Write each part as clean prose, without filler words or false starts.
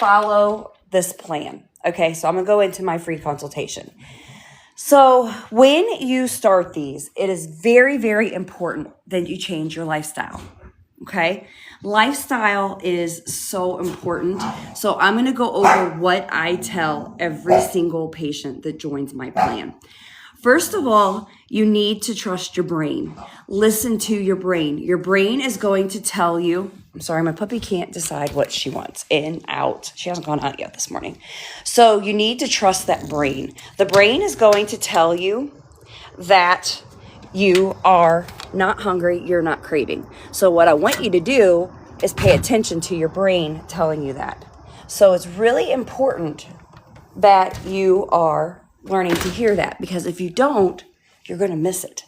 follow this plan. Okay, so I'm going to go into my free consultation. So when you start these, it is very, very important that you change your lifestyle. Okay, lifestyle is so important. So I'm going to go over what I tell every single patient that joins my plan. First of all, you need to trust your brain. Listen to your brain. Your brain is going to tell you, I'm sorry, my puppy can't decide what she wants, in, out. She hasn't gone out yet this morning. So you need to trust that brain. The brain is going to tell you that you are not hungry, you're not craving. So what I want you to do is pay attention to your brain telling you that. So it's really important that you are learning to hear that, because if you don't, you're going to miss it.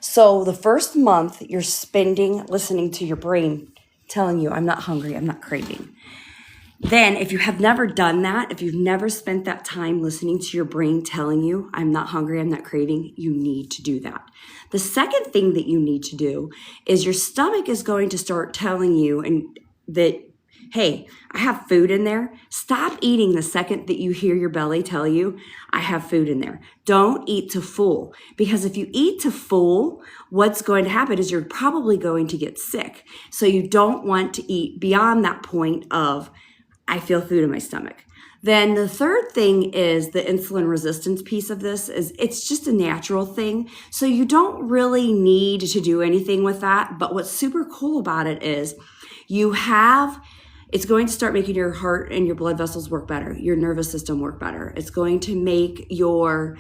So the first month you're spending listening to your brain telling you, I'm not hungry, I'm not craving. Then if you have never done that, if you've never spent that time listening to your brain telling you, I'm not hungry, I'm not craving, you need to do that. The second thing that you need to do is your stomach is going to start telling you that, hey, I have food in there. Stop eating the second that you hear your belly tell you, I have food in there. Don't eat to full, because if you eat to full, what's going to happen is you're probably going to get sick. So you don't want to eat beyond that point of, I feel food in my stomach. Then the third thing is the insulin resistance piece of this is it's just a natural thing. So you don't really need to do anything with that. But what's super cool about it is it's going to start making your heart and your blood vessels work better, your nervous system work better. It's going to make your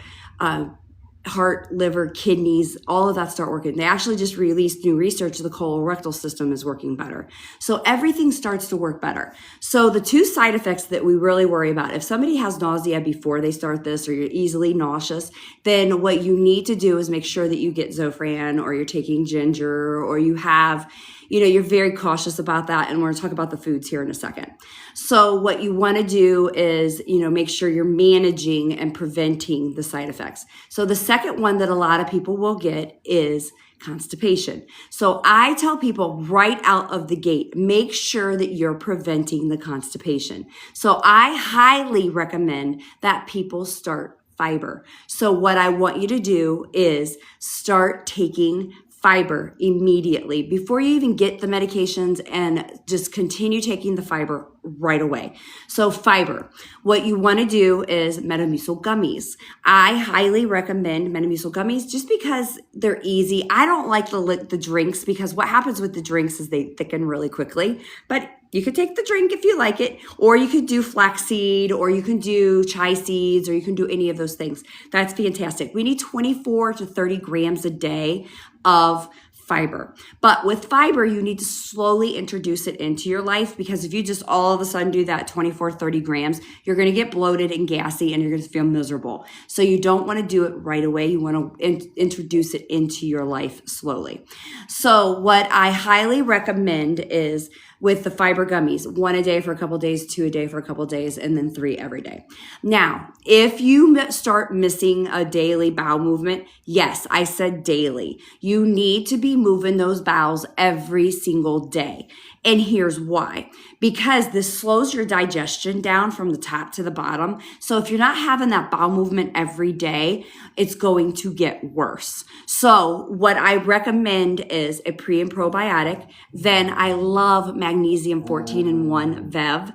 heart, liver, kidneys, all of that start working. They actually just released new research. The colorectal system is working better. So everything starts to work better. So the two side effects that we really worry about, if somebody has nausea before they start this, or you're easily nauseous, then what you need to do is make sure that you get Zofran, or you're taking ginger, or you have, you're very cautious about that. And we're going to talk about the foods here in a second. So what you want to do is, make sure you're managing and preventing the side effects. So the second one that a lot of people will get is constipation. So I tell people right out of the gate, make sure that you're preventing the constipation. So I highly recommend that people start fiber. So what I want you to do is start taking fiber immediately before you even get the medications, and just continue taking the fiber right away. So fiber, what you want to do is Metamucil gummies. I highly recommend Metamucil gummies just because they're easy. I don't like the drinks, because what happens with the drinks is they thicken really quickly, but you could take the drink if you like it, or you could do flaxseed, or you can do chia seeds, or you can do any of those things. That's fantastic. We need 24 to 30 grams a day of fiber. But with fiber, you need to slowly introduce it into your life, because if you just all of a sudden do that 24, 30 grams, you're going to get bloated and gassy, and you're going to feel miserable. So you don't want to do it right away. You want to introduce it into your life slowly. So what I highly recommend is with the fiber gummies, 1 a day for a couple of days, 2 a day for a couple of days, and then 3 every day. Now, if you start missing a daily bowel movement, yes, I said daily. You need to be moving those bowels every single day. And here's why. Because this slows your digestion down from the top to the bottom. So if you're not having that bowel movement every day, it's going to get worse. So what I recommend is a pre and probiotic. Then I love magnesium 14-in-1 Vev.